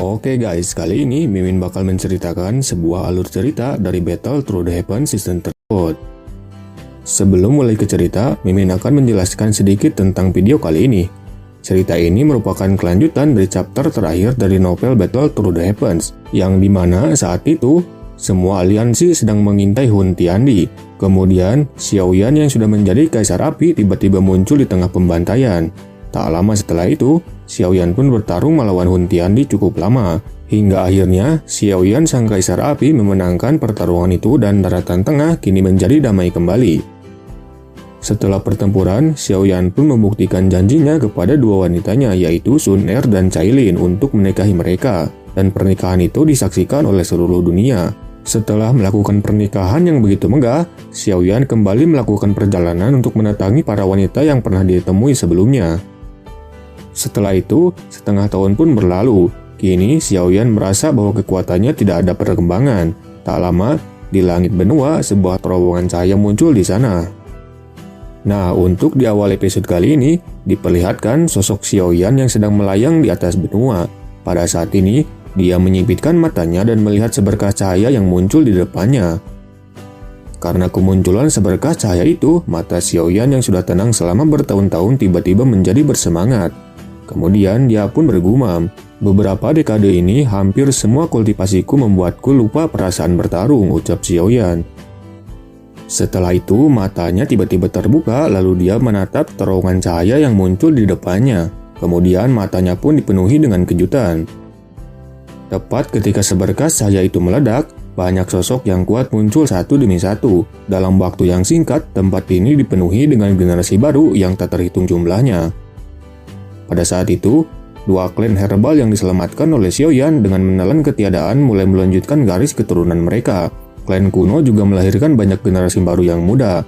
Oke guys, kali ini Mimin bakal menceritakan sebuah alur cerita dari Battle Through the Heavens season tersebut. Sebelum mulai ke cerita, Mimin akan menjelaskan sedikit tentang video kali ini. Cerita ini merupakan kelanjutan dari chapter terakhir dari novel Battle Through the Heavens, yang dimana saat itu, semua aliansi sedang mengintai Hun Tiandi. Kemudian, Xiaoyan yang sudah menjadi Kaisar Api tiba-tiba muncul di tengah pembantaian. Tak lama setelah itu, Xiaoyan pun bertarung melawan Hun Tiandi cukup lama. Hingga akhirnya, Xiaoyan sang Kaisar Api memenangkan pertarungan itu dan daratan tengah kini menjadi damai kembali. Setelah pertempuran, Xiaoyan pun membuktikan janjinya kepada dua wanitanya yaitu Sun Er dan Cailin untuk menikahi mereka. Dan pernikahan itu disaksikan oleh seluruh dunia. Setelah melakukan pernikahan yang begitu megah, Xiaoyan kembali melakukan perjalanan untuk mendatangi para wanita yang pernah ditemui sebelumnya. Setelah itu, setengah tahun pun berlalu. Kini, Xiaoyan merasa bahwa kekuatannya tidak ada perkembangan. Tak lama, di langit benua, sebuah terowongan cahaya muncul di sana. Nah, untuk di awal episode kali ini, diperlihatkan sosok Xiaoyan yang sedang melayang di atas benua. Pada saat ini, dia menyipitkan matanya dan melihat seberkas cahaya yang muncul di depannya. Karena kemunculan seberkas cahaya itu, mata Xiaoyan yang sudah tenang selama bertahun-tahun tiba-tiba menjadi bersemangat. Kemudian dia pun bergumam, beberapa dekade ini hampir semua kultivasiku membuatku lupa perasaan bertarung, ucap Xiaoyan. Setelah itu matanya tiba-tiba terbuka lalu dia menatap terowongan cahaya yang muncul di depannya. Kemudian matanya pun dipenuhi dengan kejutan. Tepat ketika seberkas cahaya itu meledak, banyak sosok yang kuat muncul satu demi satu. Dalam waktu yang singkat, tempat ini dipenuhi dengan generasi baru yang tak terhitung jumlahnya. Pada saat itu, dua klan herbal yang diselamatkan oleh Xiaoyan dengan menelan ketiadaan mulai melanjutkan garis keturunan mereka. Klan kuno juga melahirkan banyak generasi baru yang muda.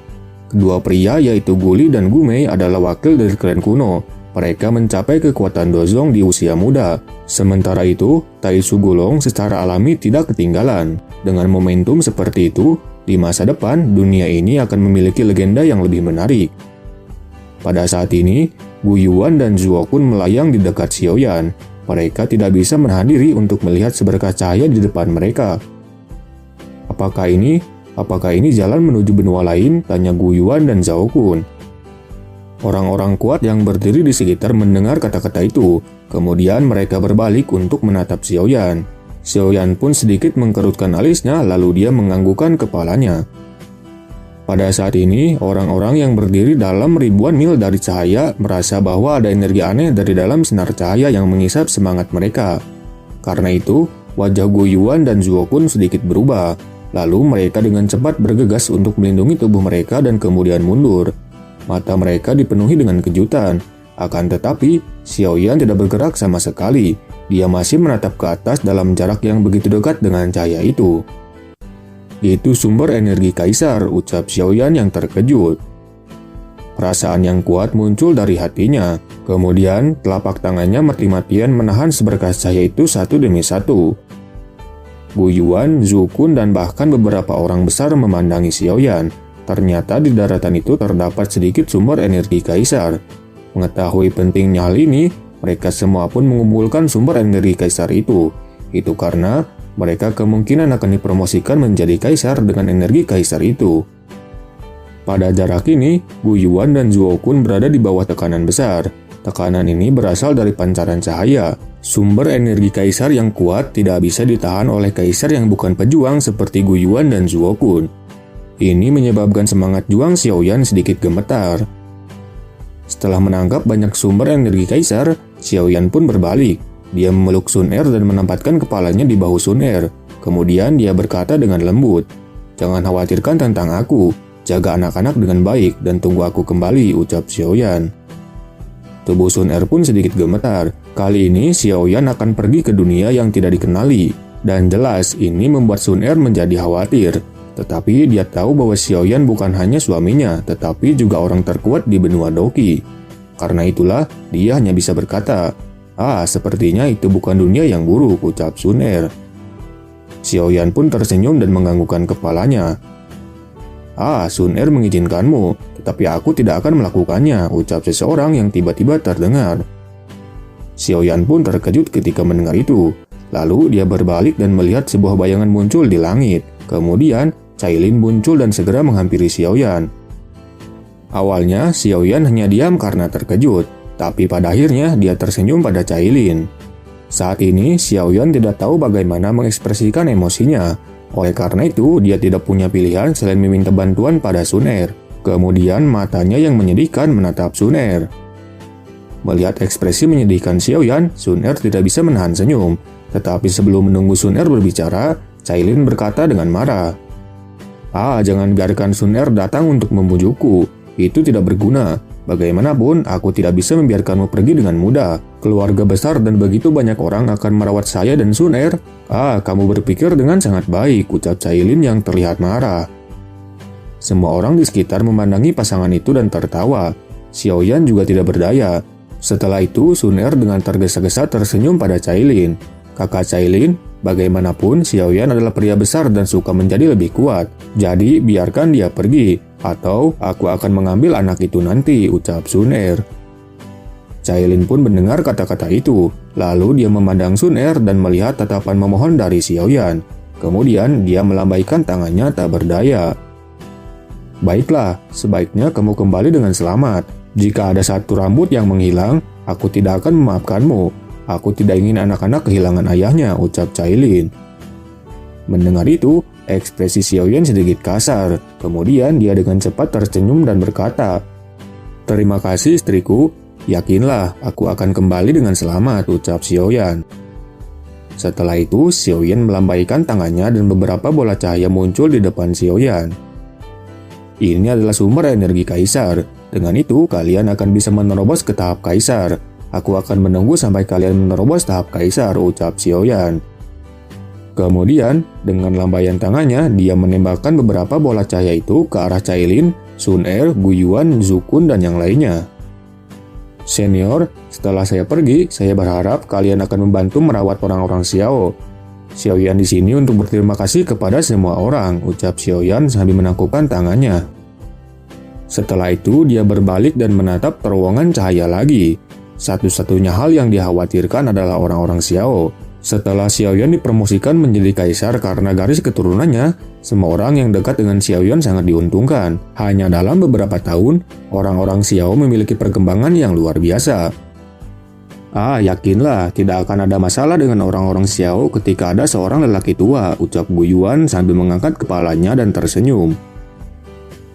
Kedua pria yaitu Guli dan Gumei adalah wakil dari klan kuno. Mereka mencapai kekuatan Dozong di usia muda. Sementara itu, Tai Sugulong secara alami tidak ketinggalan. Dengan momentum seperti itu, di masa depan dunia ini akan memiliki legenda yang lebih menarik. Pada saat ini, Gu Yuan dan Zuo Kun melayang di dekat Xiaoyan. Mereka tidak bisa menahan diri untuk melihat seberkas cahaya di depan mereka. Apakah ini jalan menuju benua lain? Tanya Gu Yuan dan Zhao Kun. Orang-orang kuat yang berdiri di sekitar mendengar kata-kata itu. Kemudian mereka berbalik untuk menatap Xiaoyan. Xiaoyan pun sedikit mengkerutkan alisnya lalu dia menganggukkan kepalanya. Pada saat ini, orang-orang yang berdiri dalam ribuan mil dari cahaya merasa bahwa ada energi aneh dari dalam sinar cahaya yang mengisap semangat mereka. Karena itu, wajah Gu Yuan dan Zuo Kun sedikit berubah. Lalu mereka dengan cepat bergegas untuk melindungi tubuh mereka dan kemudian mundur. Mata mereka dipenuhi dengan kejutan. Akan tetapi, Xiaoyan tidak bergerak sama sekali. Dia masih menatap ke atas dalam jarak yang begitu dekat dengan cahaya itu. Itu sumber energi kaisar, ucap Xiaoyan yang terkejut. Perasaan yang kuat muncul dari hatinya. Kemudian, telapak tangannya mati-matian menahan seberkas cahaya itu satu demi satu. Gu Yuan, Zhu Kun, dan bahkan beberapa orang besar memandangi Xiaoyan. Ternyata di daratan itu terdapat sedikit sumber energi kaisar. Mengetahui pentingnya hal ini, mereka semua pun mengumpulkan sumber energi kaisar itu. Itu karena mereka kemungkinan akan dipromosikan menjadi kaisar dengan energi kaisar itu. Pada jarak ini, Gu Yuan dan Zuo Kun berada di bawah tekanan besar. Tekanan ini berasal dari pancaran cahaya. Sumber energi kaisar yang kuat tidak bisa ditahan oleh kaisar yang bukan pejuang seperti Gu Yuan dan Zuo Kun. Ini menyebabkan semangat juang Xiaoyan sedikit gemetar. Setelah menangkap banyak sumber energi kaisar, Xiaoyan pun berbalik. Dia memeluk Sun Er dan menempatkan kepalanya di bahu Sun Er. Kemudian dia berkata dengan lembut, "Jangan khawatirkan tentang aku, jaga anak-anak dengan baik dan tunggu aku kembali," ucap Xiaoyan. Tubuh Sun Er pun sedikit gemetar. Kali ini Xiaoyan akan pergi ke dunia yang tidak dikenali. Dan jelas ini membuat Sun Er menjadi khawatir. Tetapi dia tahu bahwa Xiaoyan bukan hanya suaminya, tetapi juga orang terkuat di benua Doqi. Karena itulah dia hanya bisa berkata, sepertinya itu bukan dunia yang buruk, ucap Sun Er. Xiaoyan pun tersenyum dan menganggukkan kepalanya. Sun Er mengizinkanmu, tetapi aku tidak akan melakukannya, ucap seseorang yang tiba-tiba terdengar. Xiaoyan pun terkejut ketika mendengar itu. Lalu dia berbalik dan melihat sebuah bayangan muncul di langit. Kemudian, Cailin muncul dan segera menghampiri Xiaoyan. Awalnya, Xiaoyan hanya diam karena terkejut, tapi pada akhirnya dia tersenyum pada Cailin. Saat ini, Xiaoyan tidak tahu bagaimana mengekspresikan emosinya. Oleh karena itu, dia tidak punya pilihan selain meminta bantuan pada Sun Er. Kemudian, matanya yang menyedihkan menatap Sun Er. Melihat ekspresi menyedihkan Xiaoyan, Sun Er tidak bisa menahan senyum. Tetapi sebelum menunggu Sun Er berbicara, Cailin berkata dengan marah, jangan biarkan Sun Er datang untuk membujukku. Itu tidak berguna. Bagaimanapun, aku tidak bisa membiarkanmu pergi dengan mudah. Keluarga besar dan begitu banyak orang akan merawat saya dan Sun Er. Kamu berpikir dengan sangat baik, ucap Cailin yang terlihat marah. Semua orang di sekitar memandangi pasangan itu dan tertawa. Xiaoyan juga tidak berdaya. Setelah itu, Sun Er dengan tergesa-gesa tersenyum pada Cailin. Kakak Cailin, bagaimanapun Xiaoyan adalah pria besar dan suka menjadi lebih kuat. Jadi, biarkan dia pergi, atau aku akan mengambil anak itu nanti, ucap Sun Er. Cailin pun mendengar kata-kata itu. Lalu dia memandang Sun Er dan melihat tatapan memohon dari Xiaoyan. Kemudian dia melambaikan tangannya tak berdaya. Baiklah, sebaiknya kamu kembali dengan selamat. Jika ada satu rambut yang menghilang, aku tidak akan memaafkanmu. Aku tidak ingin anak-anak kehilangan ayahnya, ucap Cailin. Mendengar itu, ekspresi Xiaoyan sedikit kasar. Kemudian dia dengan cepat tersenyum dan berkata, "Terima kasih istriku, yakinlah aku akan kembali dengan selamat," ucap Xiaoyan. Setelah itu, Xiaoyan melambaikan tangannya dan beberapa bola cahaya muncul di depan Xiaoyan. Ini adalah sumber energi kaisar. Dengan itu, kalian akan bisa menerobos ke tahap kaisar. Aku akan menunggu sampai kalian menerobos tahap kaisar, ucap Xiaoyan. Kemudian, dengan lambaian tangannya, dia menembakkan beberapa bola cahaya itu ke arah Cailin, Sun Er, Guyuan, Zukun, dan yang lainnya. Senior, setelah saya pergi, saya berharap kalian akan membantu merawat orang-orang Xiao. Xiaoyan di sini untuk berterima kasih kepada semua orang, ucap Xiaoyan sambil menangkupkan tangannya. Setelah itu, dia berbalik dan menatap terowongan cahaya lagi. Satu-satunya hal yang dikhawatirkan adalah orang-orang Xiao. Setelah Xiaoyan dipromosikan menjadi kaisar karena garis keturunannya, semua orang yang dekat dengan Xiaoyan sangat diuntungkan. Hanya dalam beberapa tahun, orang-orang Xiao memiliki perkembangan yang luar biasa. Yakinlah, tidak akan ada masalah dengan orang-orang Xiao ketika ada seorang lelaki tua, ucap Guyuan sambil mengangkat kepalanya dan tersenyum.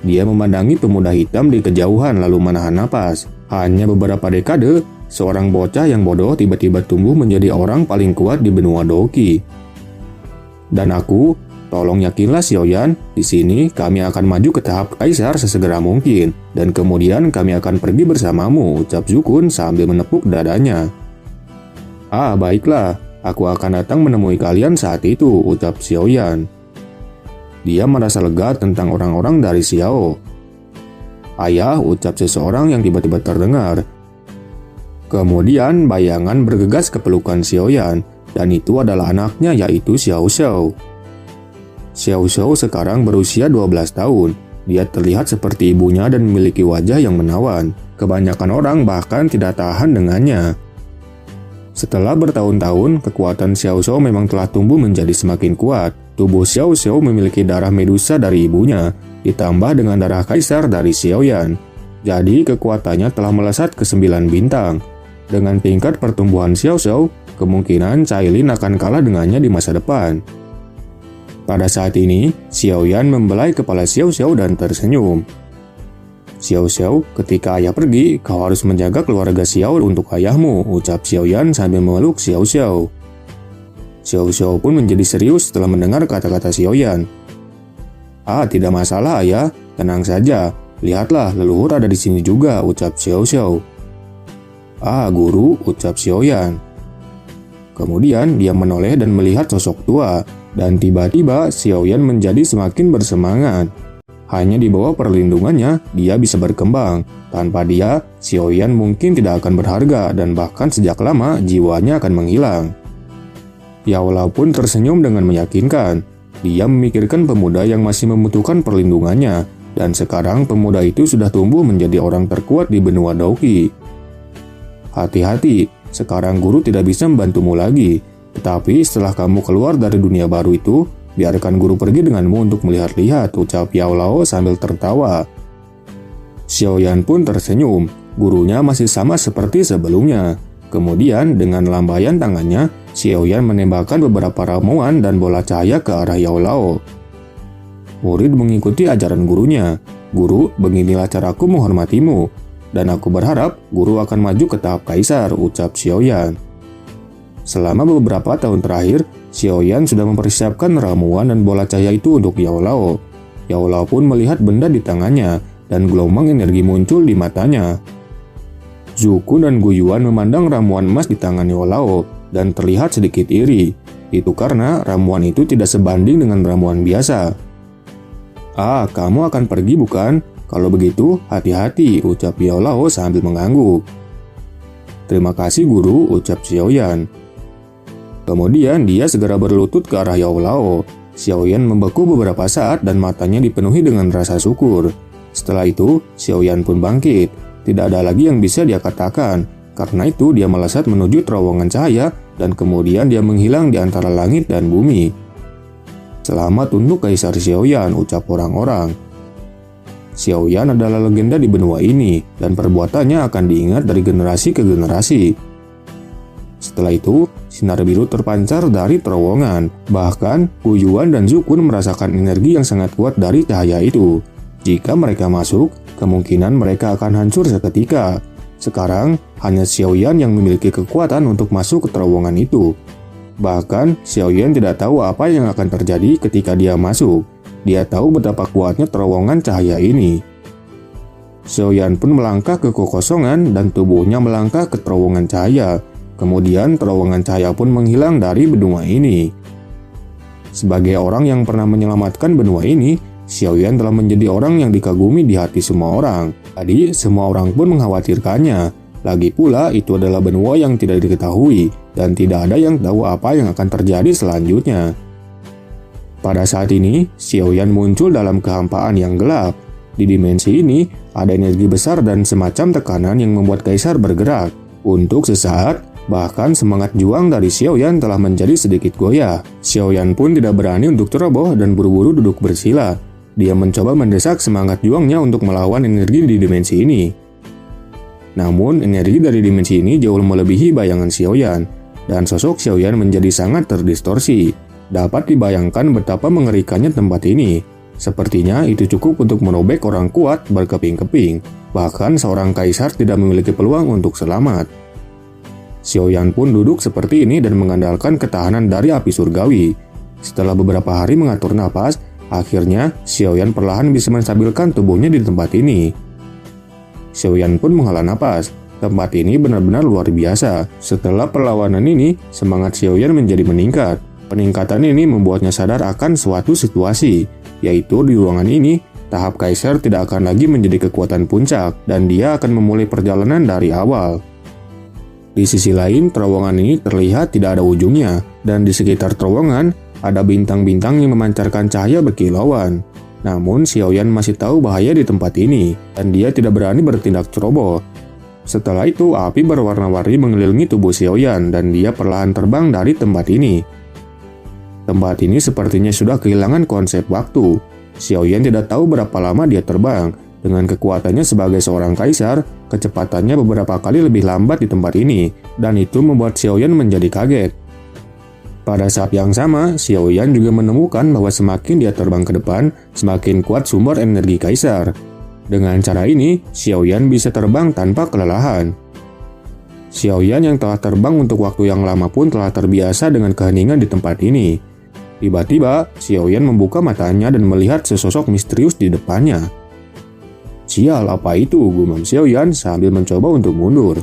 Dia memandangi pemuda hitam di kejauhan lalu menahan napas. Hanya beberapa dekade, seorang bocah yang bodoh tiba-tiba tumbuh menjadi orang paling kuat di benua Doki. Dan aku, tolong yakinlah Xiaoyan, di sini kami akan maju ke tahap kaisar sesegera mungkin, dan kemudian kami akan pergi bersamamu, ucap Zukun sambil menepuk dadanya. Baiklah, aku akan datang menemui kalian saat itu, ucap Xiaoyan. Dia merasa lega tentang orang-orang dari Xiao. Ayah, ucap seseorang yang tiba-tiba terdengar. Kemudian bayangan bergegas ke pelukan Xiaoyan, dan itu adalah anaknya yaitu Xiao Xiao. Xiao Xiao sekarang berusia 12 tahun. Dia terlihat seperti ibunya dan memiliki wajah yang menawan. Kebanyakan orang bahkan tidak tahan dengannya. Setelah bertahun-tahun, kekuatan Xiao Xiao memang telah tumbuh menjadi semakin kuat. Tubuh Xiao Xiao memiliki darah medusa dari ibunya, ditambah dengan darah kaisar dari Xiaoyan. Jadi kekuatannya telah melesat ke 9 bintang. Dengan tingkat pertumbuhan Xiao Xiao, kemungkinan Cailin akan kalah dengannya di masa depan. Pada saat ini, Xiaoyan membelai kepala Xiao Xiao dan tersenyum. Xiao Xiao, ketika ayah pergi, kau harus menjaga keluarga Xiao untuk ayahmu, ucap Xiaoyan sambil memeluk Xiao Xiao. Xiao Xiao pun menjadi serius setelah mendengar kata-kata Xiaoyan. Tidak masalah ayah, tenang saja. Lihatlah, leluhur ada di sini juga, ucap Xiao Xiao. Guru, ucap Xiaoyan. Kemudian dia menoleh dan melihat sosok tua, dan tiba-tiba Xiaoyan menjadi semakin bersemangat. Hanya di bawah perlindungannya, dia bisa berkembang. Tanpa dia, Xiaoyan mungkin tidak akan berharga dan bahkan sejak lama jiwanya akan menghilang. Yao pun tersenyum dengan meyakinkan. Dia memikirkan pemuda yang masih membutuhkan perlindungannya, dan sekarang pemuda itu sudah tumbuh menjadi orang terkuat di benua Doki. Hati-hati, sekarang guru tidak bisa membantumu lagi. Tetapi setelah kamu keluar dari dunia baru itu, biarkan guru pergi denganmu untuk melihat-lihat, ucap Yao Lao sambil tertawa. Xiaoyan pun tersenyum, gurunya masih sama seperti sebelumnya. Kemudian dengan lambaian tangannya, Xiaoyan menembakkan beberapa ramuan dan bola cahaya ke arah Yao Lao. Murid mengikuti ajaran gurunya. Guru, beginilah caraku menghormatimu, dan aku berharap guru akan maju ke tahap kaisar, ucap Xiaoyan. Selama beberapa tahun terakhir, Xiaoyan sudah mempersiapkan ramuan dan bola cahaya itu untuk Yao Lao. Yao Lao pun melihat benda di tangannya, dan gelombang energi muncul di matanya. Zuku dan Guyuan memandang ramuan emas di tangan Yao Lao, dan terlihat sedikit iri. Itu karena ramuan itu tidak sebanding dengan ramuan biasa. "Ah, kamu akan pergi bukan? Kalau begitu, hati-hati," ucap Yao Lao sambil mengangguk. "Terima kasih guru," ucap Xiaoyan. Kemudian dia segera berlutut ke arah Yao Lao. Xiaoyan membeku beberapa saat dan matanya dipenuhi dengan rasa syukur. Setelah itu, Xiaoyan pun bangkit. Tidak ada lagi yang bisa dia katakan. Karena itu dia melesat menuju terowongan cahaya dan kemudian dia menghilang di antara langit dan bumi. "Selamat untuk Kaisar Xiaoyan," ucap orang-orang. Xiaoyan adalah legenda di benua ini dan perbuatannya akan diingat dari generasi ke generasi. Setelah itu, sinar biru terpancar dari terowongan. Bahkan, Guyuan dan Zukun merasakan energi yang sangat kuat dari cahaya itu. Jika mereka masuk, kemungkinan mereka akan hancur seketika. Sekarang, hanya Xiaoyan yang memiliki kekuatan untuk masuk ke terowongan itu. Bahkan, Xiaoyan tidak tahu apa yang akan terjadi ketika dia masuk. Dia tahu betapa kuatnya terowongan cahaya ini. Xiaoyan pun melangkah ke kekosongan dan tubuhnya melangkah ke terowongan cahaya. Kemudian terowongan cahaya pun menghilang dari benua ini. Sebagai orang yang pernah menyelamatkan benua ini, Xiaoyan telah menjadi orang yang dikagumi di hati semua orang. Tadi, semua orang pun mengkhawatirkannya. Lagi pula, itu adalah benua yang tidak diketahui, dan tidak ada yang tahu apa yang akan terjadi selanjutnya. Pada saat ini, Xiaoyan muncul dalam kehampaan yang gelap. Di dimensi ini, ada energi besar dan semacam tekanan yang membuat Kaisar bergerak. Untuk sesaat, bahkan semangat juang dari Xiaoyan telah menjadi sedikit goyah. Xiaoyan pun tidak berani untuk ceroboh dan buru-buru duduk bersila. Dia mencoba mendesak semangat juangnya untuk melawan energi di dimensi ini. Namun, energi dari dimensi ini jauh melebihi bayangan Xiaoyan, dan sosok Xiaoyan menjadi sangat terdistorsi. Dapat dibayangkan betapa mengerikannya tempat ini. Sepertinya itu cukup untuk merobek orang kuat berkeping-keping. Bahkan seorang kaisar tidak memiliki peluang untuk selamat. Xiaoyan pun duduk seperti ini dan mengandalkan ketahanan dari api surgawi. Setelah beberapa hari mengatur napas, akhirnya Xiaoyan perlahan bisa menstabilkan tubuhnya di tempat ini. Xiaoyan pun menghela napas. Tempat ini benar-benar luar biasa. Setelah perlawanan ini, semangat Xiaoyan menjadi meningkat. Peningkatan ini membuatnya sadar akan suatu situasi, yaitu di ruangan ini, tahap kaisar tidak akan lagi menjadi kekuatan puncak, dan dia akan memulai perjalanan dari awal. Di sisi lain, terowongan ini terlihat tidak ada ujungnya, dan di sekitar terowongan, ada bintang-bintang yang memancarkan cahaya berkilauan. Namun, Xiaoyan masih tahu bahaya di tempat ini, dan dia tidak berani bertindak ceroboh. Setelah itu, api berwarna-warni mengelilingi tubuh Xiaoyan, dan dia perlahan terbang dari tempat ini. Tempat ini sepertinya sudah kehilangan konsep waktu. Xiaoyan tidak tahu berapa lama dia terbang. Dengan kekuatannya sebagai seorang kaisar, kecepatannya beberapa kali lebih lambat di tempat ini, dan itu membuat Xiaoyan menjadi kaget. Pada saat yang sama, Xiaoyan juga menemukan bahwa semakin dia terbang ke depan, semakin kuat sumber energi kaisar. Dengan cara ini, Xiaoyan bisa terbang tanpa kelelahan. Xiaoyan yang telah terbang untuk waktu yang lama pun telah terbiasa dengan keheningan di tempat ini. Tiba-tiba, Xiaoyan membuka matanya dan melihat sesosok misterius di depannya. "Sial, apa itu?" gumam Xiaoyan sambil mencoba untuk mundur.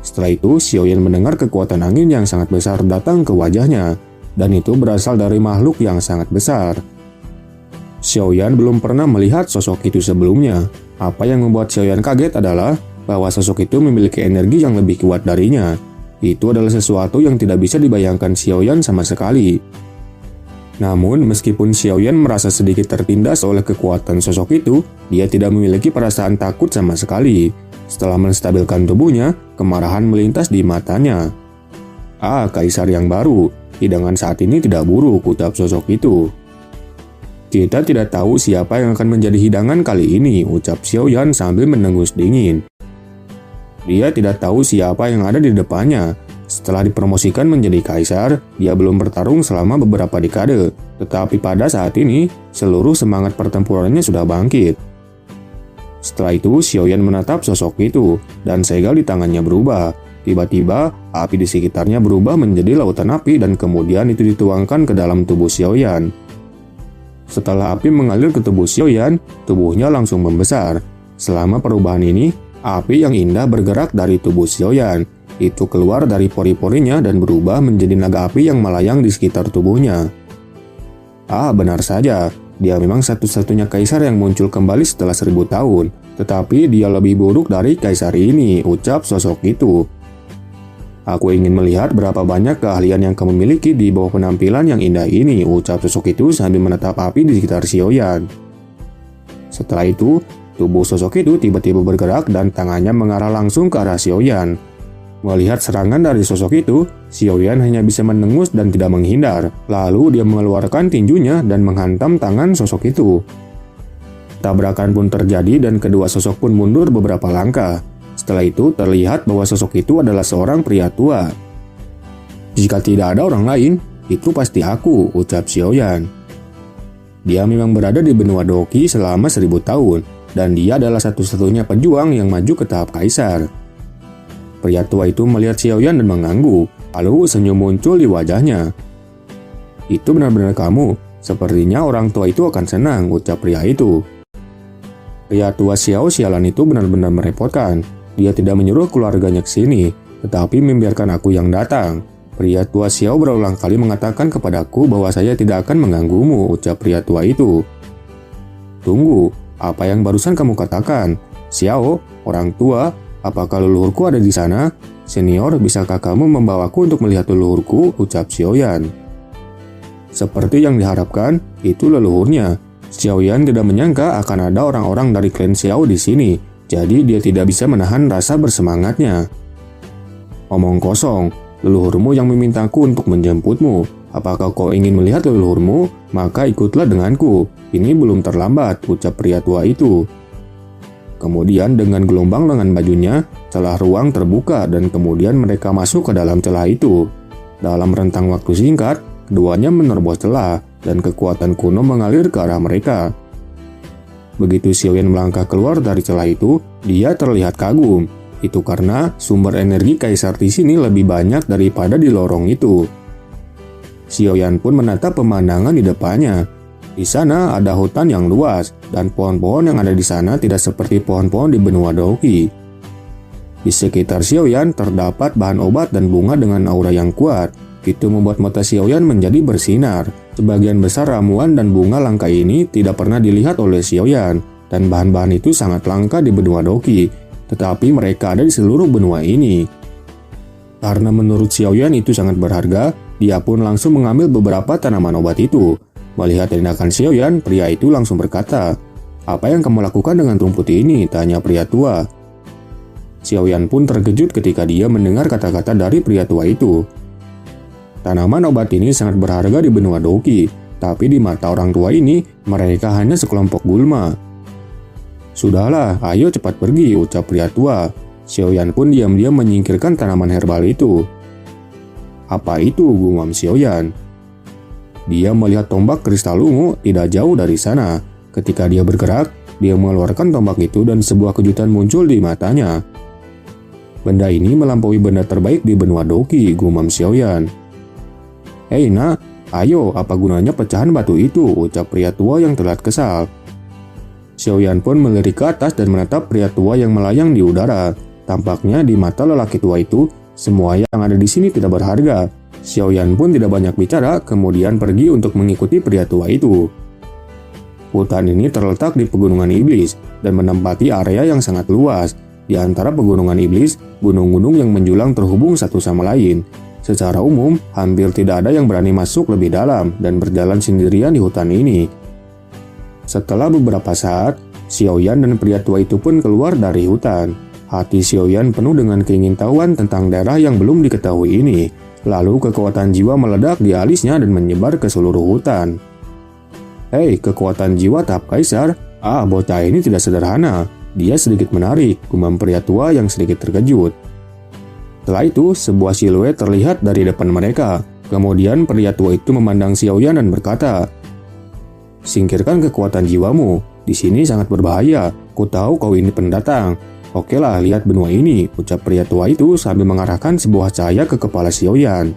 Setelah itu, Xiaoyan mendengar kekuatan angin yang sangat besar datang ke wajahnya, dan itu berasal dari makhluk yang sangat besar. Xiaoyan belum pernah melihat sosok itu sebelumnya. Apa yang membuat Xiaoyan kaget adalah bahwa sosok itu memiliki energi yang lebih kuat darinya. Itu adalah sesuatu yang tidak bisa dibayangkan Xiaoyan sama sekali. Namun, meskipun Xiaoyan merasa sedikit tertindas oleh kekuatan sosok itu, dia tidak memiliki perasaan takut sama sekali. Setelah menstabilkan tubuhnya, kemarahan melintas di matanya. Kaisar yang baru. Hidangan saat ini tidak buruk, ucap sosok itu. Kita tidak tahu siapa yang akan menjadi hidangan kali ini, ucap Xiaoyan sambil menengus dingin. Dia tidak tahu siapa yang ada di depannya. Setelah dipromosikan menjadi kaisar, dia belum bertarung selama beberapa dekade. Tetapi pada saat ini, seluruh semangat pertempurannya sudah bangkit. Setelah itu, Xiaoyan menatap sosok itu, dan segel di tangannya berubah. Tiba-tiba, api di sekitarnya berubah menjadi lautan api dan kemudian itu dituangkan ke dalam tubuh Xiaoyan. Setelah api mengalir ke tubuh Xiaoyan, tubuhnya langsung membesar. Selama perubahan ini, api yang indah bergerak dari tubuh Xiaoyan. Itu keluar dari pori-porinya dan berubah menjadi naga api yang melayang di sekitar tubuhnya. Benar saja, dia memang satu-satunya kaisar yang muncul kembali setelah 1000 tahun. Tetapi dia lebih buruk dari kaisar ini, ucap sosok itu. Aku ingin melihat berapa banyak keahlian yang kamu miliki di bawah penampilan yang indah ini, ucap sosok itu sambil menatap api di sekitar Xiaoyan. Setelah itu, tubuh sosok itu tiba-tiba bergerak dan tangannya mengarah langsung ke arah Xiaoyan. Melihat serangan dari sosok itu, Xiaoyan hanya bisa menengus dan tidak menghindar. Lalu dia mengeluarkan tinjunya dan menghantam tangan sosok itu. Tabrakan pun terjadi dan kedua sosok pun mundur beberapa langkah. Setelah itu terlihat bahwa sosok itu adalah seorang pria tua. Jika tidak ada orang lain, itu pasti aku, ucap Xiaoyan. Dia memang berada di benua Doqi selama 1000 tahun, dan dia adalah satu-satunya pejuang yang maju ke tahap kaisar. Pria tua itu melihat Xiaoyan dan mengangguk, lalu senyum muncul di wajahnya. Itu benar-benar kamu, sepertinya orang tua itu akan senang, ucap pria itu. Pria tua Xiao Xialan itu benar-benar merepotkan. Dia tidak menyuruh keluarganya ke sini, tetapi membiarkan aku yang datang. Pria tua Xiao berulang kali mengatakan kepadaku bahwa saya tidak akan mengganggumu, ucap pria tua itu. Tunggu, apa yang barusan kamu katakan? Xiao, orang tua, apakah leluhurku ada di sana? Senior, bisakah kamu membawaku untuk melihat leluhurku? Ucap Xiaoyan. Seperti yang diharapkan, itu leluhurnya. Xiaoyan tidak menyangka akan ada orang-orang dari klan Xiao di sini, jadi dia tidak bisa menahan rasa bersemangatnya. Omong kosong, leluhurmu yang memintaku untuk menjemputmu. Apakah kau ingin melihat leluhurmu? Maka ikutlah denganku. Ini belum terlambat, ucap pria tua itu. Kemudian dengan gelombang lengan bajunya, celah ruang terbuka dan kemudian mereka masuk ke dalam celah itu. Dalam rentang waktu singkat, keduanya menerobos celah dan kekuatan kuno mengalir ke arah mereka. Begitu Xiaoyan melangkah keluar dari celah itu, dia terlihat kagum. Itu karena sumber energi kaisar di sini lebih banyak daripada di lorong itu. Xiaoyan pun menatap pemandangan di depannya. Di sana ada hutan yang luas, dan pohon-pohon yang ada di sana tidak seperti pohon-pohon di benua Doqi. Di sekitar Xiaoyan terdapat bahan obat dan bunga dengan aura yang kuat. Itu membuat mata Xiaoyan menjadi bersinar. Sebagian besar ramuan dan bunga langka ini tidak pernah dilihat oleh Xiaoyan, dan bahan-bahan itu sangat langka di benua Doqi, tetapi mereka ada di seluruh benua ini. Karena menurut Xiaoyan itu sangat berharga, dia pun langsung mengambil beberapa tanaman obat itu. Melihat tindakan Xiaoyan, pria itu langsung berkata, "Apa yang kamu lakukan dengan rumput ini?" tanya pria tua. Xiaoyan pun terkejut ketika dia mendengar kata-kata dari pria tua itu. Tanaman obat ini sangat berharga di benua Doqi, tapi di mata orang tua ini, mereka hanya sekelompok gulma. Sudahlah, ayo cepat pergi, ucap pria tua. Xiaoyan pun diam-diam menyingkirkan tanaman herbal itu. Apa itu, gumam Xiaoyan? Dia melihat tombak kristal ungu tidak jauh dari sana. Ketika dia bergerak, dia mengeluarkan tombak itu dan sebuah kejutan muncul di matanya. Benda ini melampaui benda terbaik di benua Doqi, gumam Xiaoyan. Hei nak, ayo, apa gunanya pecahan batu itu, ucap pria tua yang terlihat kesal. Xiaoyan pun melirik ke atas dan menatap pria tua yang melayang di udara. Tampaknya di mata lelaki tua itu, semua yang ada di sini tidak berharga. Xiaoyan pun tidak banyak bicara, kemudian pergi untuk mengikuti pria tua itu. Hutan ini terletak di Pegunungan Iblis dan menempati area yang sangat luas. Di antara Pegunungan Iblis, gunung-gunung yang menjulang terhubung satu sama lain. Secara umum, hampir tidak ada yang berani masuk lebih dalam dan berjalan sendirian di hutan ini. Setelah beberapa saat, Xiaoyan dan pria tua itu pun keluar dari hutan. Hati Xiaoyan penuh dengan keingintahuan tentang daerah yang belum diketahui ini. Lalu kekuatan jiwa meledak di alisnya dan menyebar ke seluruh hutan. Hei, kekuatan jiwa tahap kaisar? Bocah ini tidak sederhana. Dia sedikit menarik, gumam pria tua yang sedikit terkejut. Setelah itu, sebuah siluet terlihat dari depan mereka. Kemudian pria tua itu memandang Xiaoyan dan berkata, "Singkirkan kekuatan jiwamu. Di sini sangat berbahaya. Ku tahu kau ini pendatang. Oke lah, lihat benua ini," ucap pria tua itu sambil mengarahkan sebuah cahaya ke kepala Xiaoyan.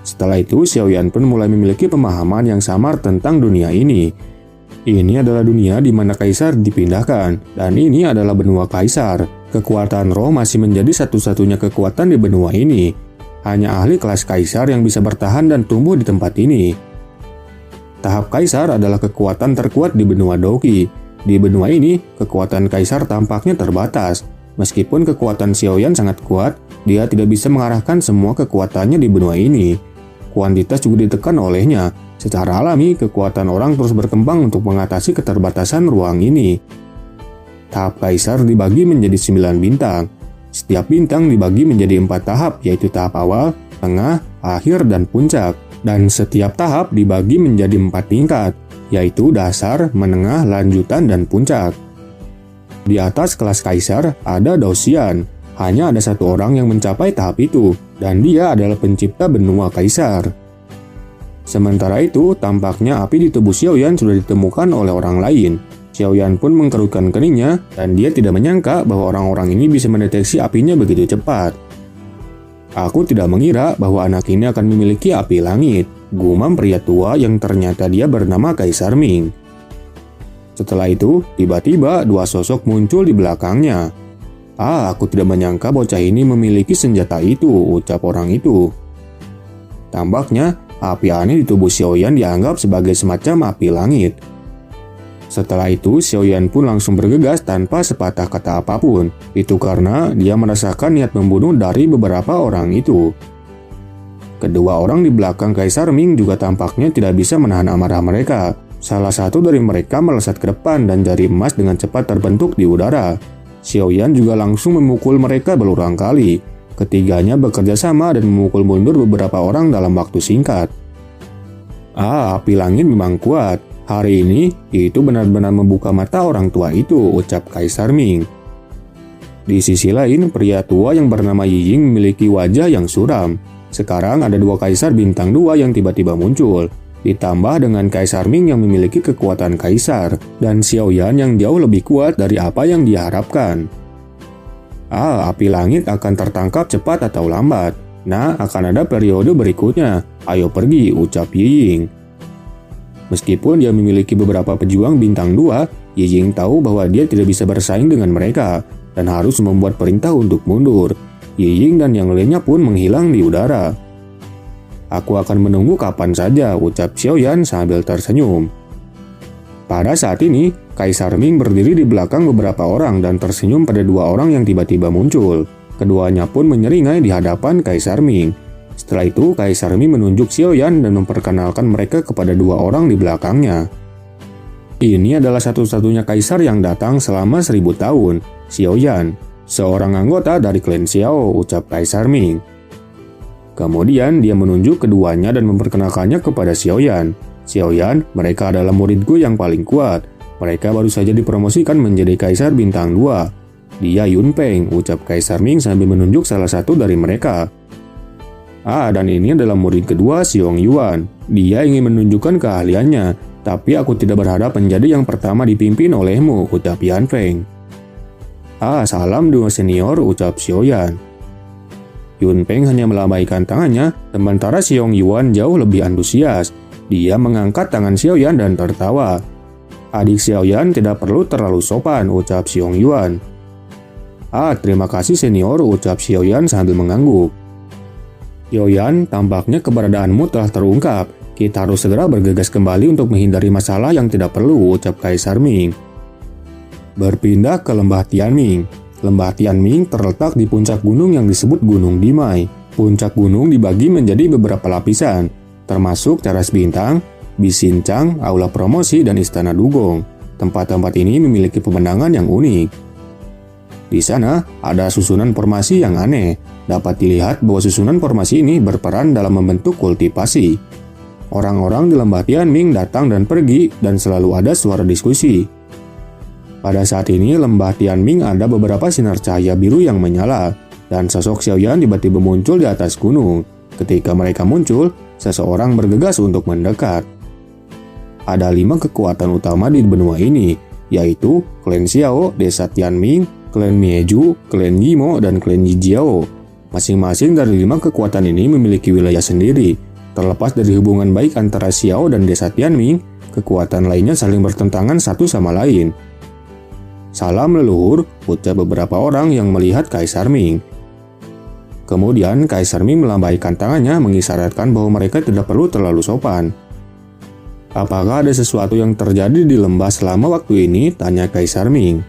Setelah itu, Xiaoyan pun mulai memiliki pemahaman yang samar tentang dunia ini. Ini adalah dunia di mana kaisar dipindahkan, dan ini adalah benua kaisar. Kekuatan roh masih menjadi satu-satunya kekuatan di benua ini. Hanya ahli kelas kaisar yang bisa bertahan dan tumbuh di tempat ini. Tahap kaisar adalah kekuatan terkuat di benua Doki. Di benua ini, kekuatan kaisar tampaknya terbatas. Meskipun kekuatan Xiaoyan sangat kuat, dia tidak bisa mengarahkan semua kekuatannya di benua ini. Kuantitas juga ditekan olehnya. Secara alami, kekuatan orang terus berkembang untuk mengatasi keterbatasan ruang ini. Tahap kaisar dibagi menjadi 9 bintang. Setiap bintang dibagi menjadi 4 tahap, yaitu tahap awal, tengah, akhir, dan puncak. Dan setiap tahap dibagi menjadi 4 tingkat, yaitu dasar, menengah, lanjutan, dan puncak. Di atas kelas kaisar ada Daoxian. Hanya ada satu orang yang mencapai tahap itu, dan dia adalah pencipta benua kaisar. Sementara itu, tampaknya api di tubuh Xiaoyan sudah ditemukan oleh orang lain. Xiaoyan pun mengkerutkan keningnya, dan dia tidak menyangka bahwa orang-orang ini bisa mendeteksi apinya begitu cepat. "Aku tidak mengira bahwa anak ini akan memiliki api langit," gumam pria tua yang ternyata dia bernama Kaisar Ming. Setelah itu, tiba-tiba dua sosok muncul di belakangnya. Aku tidak menyangka bocah ini memiliki senjata itu," ucap orang itu. Tampaknya, api aneh di tubuh Xiaoyan dianggap sebagai semacam api langit. Setelah itu, Xiaoyan pun langsung bergegas tanpa sepatah kata apapun. Itu karena dia merasakan niat membunuh dari beberapa orang itu. Kedua orang di belakang Kaisar Ming juga tampaknya tidak bisa menahan amarah mereka. Salah satu dari mereka melesat ke depan dan jari emas dengan cepat terbentuk di udara. Xiaoyan juga langsung memukul mereka berulang kali. Ketiganya bekerja sama dan memukul mundur beberapa orang dalam waktu singkat. Api langit memang kuat. Hari ini, itu benar-benar membuka mata orang tua itu, ucap Kaisar Ming. Di sisi lain, pria tua yang bernama Yi Ying memiliki wajah yang suram. Sekarang ada dua Kaisar Bintang 2 yang tiba-tiba muncul. Ditambah dengan Kaisar Ming yang memiliki kekuatan Kaisar, dan Xiaoyan yang jauh lebih kuat dari apa yang diharapkan. Api langit akan tertangkap cepat atau lambat. Nah, akan ada periode berikutnya. Ayo pergi, ucap Yi Ying. Meskipun dia memiliki beberapa pejuang bintang 2, Yi Ying tahu bahwa dia tidak bisa bersaing dengan mereka dan harus membuat perintah untuk mundur. Yi Ying dan yang lainnya pun menghilang di udara. Aku akan menunggu kapan saja, ucap Xiaoyan sambil tersenyum. Pada saat ini, Kaisar Ming berdiri di belakang beberapa orang dan tersenyum pada dua orang yang tiba-tiba muncul. Keduanya pun menyeringai di hadapan Kaisar Ming. Setelah itu, Kaisar Ming menunjuk Xiaoyan dan memperkenalkan mereka kepada dua orang di belakangnya. Ini adalah satu-satunya kaisar yang datang selama 1000 tahun, Xiaoyan, seorang anggota dari klan Xiao, ucap Kaisar Ming. Kemudian dia menunjuk keduanya dan memperkenalkannya kepada Xiaoyan. Xiaoyan, mereka adalah muridku yang paling kuat. Mereka baru saja dipromosikan menjadi Kaisar Bintang 2. Dia Yun Peng, ucap Kaisar Ming sambil menunjuk salah satu dari mereka. Dan ini adalah murid kedua Xiong Yuan. Dia ingin menunjukkan keahliannya, tapi aku tidak berharap menjadi yang pertama dipimpin olehmu, ucap Yan Feng. Salam dua senior, ucap Xiaoyan. Yun Peng hanya melambaikan tangannya, sementara Xiong Yuan jauh lebih antusias. Dia mengangkat tangan Xiaoyan dan tertawa. Adik Xiaoyan tidak perlu terlalu sopan, ucap Xiong Yuan. Terima kasih senior, ucap Xiaoyan sambil mengangguk. Xiaoyan, tampaknya keberadaanmu telah terungkap. Kita harus segera bergegas kembali untuk menghindari masalah yang tidak perlu, ucap Kaisar Ming. Berpindah ke Lembah Tianming. Lembah Tianming terletak di puncak gunung yang disebut Gunung Dimai. Puncak gunung dibagi menjadi beberapa lapisan, termasuk teras bintang, Bisincang, aula promosi, dan istana dugong. Tempat-tempat ini memiliki pemandangan yang unik. Di sana ada susunan formasi yang aneh. Dapat dilihat bahwa susunan formasi ini berperan dalam membentuk kultivasi. Orang-orang di lembah Tianming datang dan pergi dan selalu ada suara diskusi. Pada saat ini lembah Tianming ada beberapa sinar cahaya biru yang menyala dan sosok Xiaoyan tiba-tiba muncul di atas gunung. Ketika mereka muncul, seseorang bergegas untuk mendekat. Ada 5 kekuatan utama di benua ini, yaitu klan Xiao, desa Tianming, klan Mieju, klan Yimo, dan klan Yijiao. Masing-masing dari 5 kekuatan ini memiliki wilayah sendiri. Terlepas dari hubungan baik antara Xiao dan desa Tianming, kekuatan lainnya saling bertentangan satu sama lain. Salam leluhur, ucap beberapa orang yang melihat Kaisar Ming. Kemudian Kaisar Ming melambaikan tangannya mengisyaratkan bahwa mereka tidak perlu terlalu sopan. Apakah ada sesuatu yang terjadi di lembah selama waktu ini? Tanya Kaisar Ming.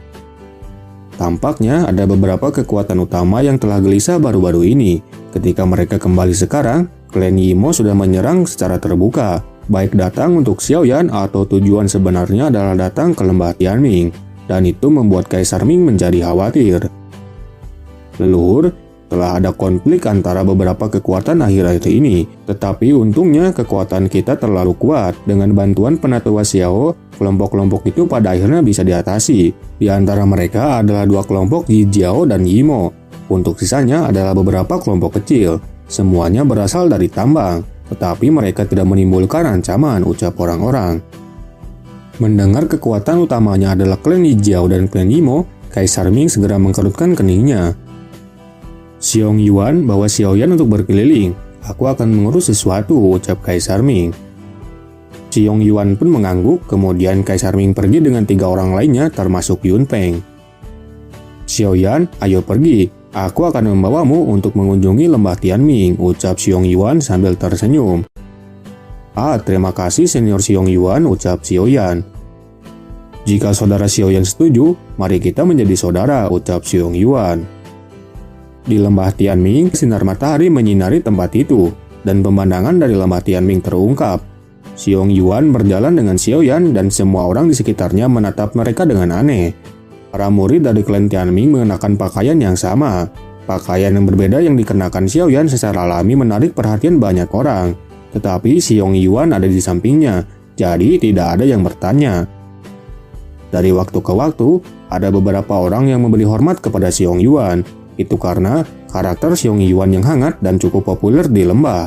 Tampaknya ada beberapa kekuatan utama yang telah gelisah baru-baru ini. Ketika mereka kembali sekarang, klan Yimo sudah menyerang secara terbuka. Baik datang untuk Xiaoyan atau tujuan sebenarnya adalah datang ke lembah Tianming. Dan itu membuat Kaisar Ming menjadi khawatir. Leluhur, telah ada konflik antara beberapa kekuatan akhir-akhir ini, tetapi untungnya kekuatan kita terlalu kuat. Dengan bantuan penatua Xiao, kelompok-kelompok itu pada akhirnya bisa diatasi. Di antara mereka adalah 2 kelompok Yijiao dan Yimo. Untuk sisanya adalah beberapa kelompok kecil. Semuanya berasal dari tambang, tetapi mereka tidak menimbulkan ancaman, ucap orang-orang. Mendengar kekuatan utamanya adalah klan Yijiao dan klan Yimo, Kaisar Ming segera mengkerutkan keningnya. Xiong Yuan bawa Xiaoyan untuk berkeliling. Aku akan mengurus sesuatu, ucap Kaisar Ming. Xiong Yuan pun mengangguk, kemudian Kaisar Ming pergi dengan 3 orang lainnya termasuk Yun Peng. Xiaoyan, ayo pergi. Aku akan membawamu untuk mengunjungi lembah Tianming, ucap Xiong Yuan sambil tersenyum. Terima kasih senior Xiong Yuan, ucap Xiaoyan. Jika saudara Xiaoyan setuju, mari kita menjadi saudara, ucap Xiong Yuan. Di lembah Tianming, sinar matahari menyinari tempat itu, dan pemandangan dari lembah Tianming terungkap. Xiong Yuan berjalan dengan Xiaoyan dan semua orang di sekitarnya menatap mereka dengan aneh. Para murid dari klan Tianming mengenakan pakaian yang sama. Pakaian yang berbeda yang dikenakan Xiaoyan secara alami menarik perhatian banyak orang. Tetapi Xiong Yuan ada di sampingnya, jadi tidak ada yang bertanya. Dari waktu ke waktu, ada beberapa orang yang memberi hormat kepada Xiong Yuan. Itu karena karakter Xiong Yuan yang hangat dan cukup populer di lembah.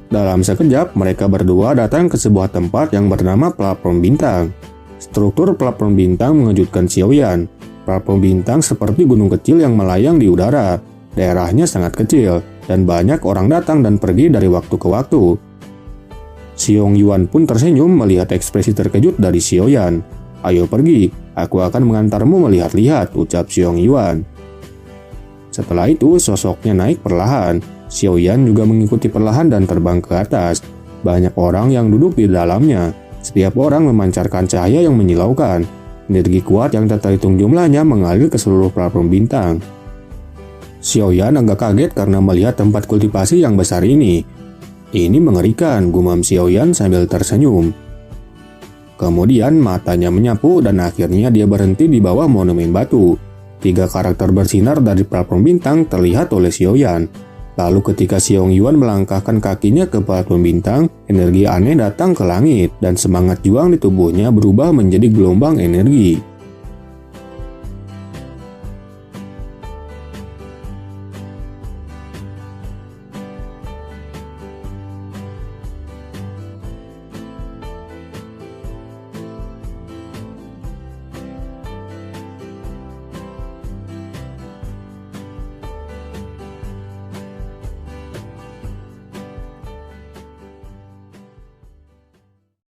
Dalam sekejap, mereka berdua datang ke sebuah tempat yang bernama platform bintang. Struktur platform bintang mengejutkan Xiaoyan. Platform bintang seperti gunung kecil yang melayang di udara. Daerahnya sangat kecil, dan banyak orang datang dan pergi dari waktu ke waktu. Xiong Yuan pun tersenyum melihat ekspresi terkejut dari Xiaoyan. Ayo pergi, aku akan mengantarmu melihat-lihat, ucap Xiong Yuan. Setelah itu, sosoknya naik perlahan. Xiaoyan juga mengikuti perlahan dan terbang ke atas. Banyak orang yang duduk di dalamnya. Setiap orang memancarkan cahaya yang menyilaukan. Energi kuat yang tak terhitung jumlahnya mengalir ke seluruh platform bintang. Xiaoyan agak kaget karena melihat tempat kultivasi yang besar ini. Ini mengerikan, gumam Xiaoyan sambil tersenyum. Kemudian matanya menyapu dan akhirnya dia berhenti di bawah monumen batu. 3 karakter bersinar dari platform bintang terlihat oleh Xiaoyan. Lalu ketika Xiong Yuan melangkahkan kakinya ke platform bintang, energi aneh datang ke langit dan semangat juang di tubuhnya berubah menjadi gelombang energi.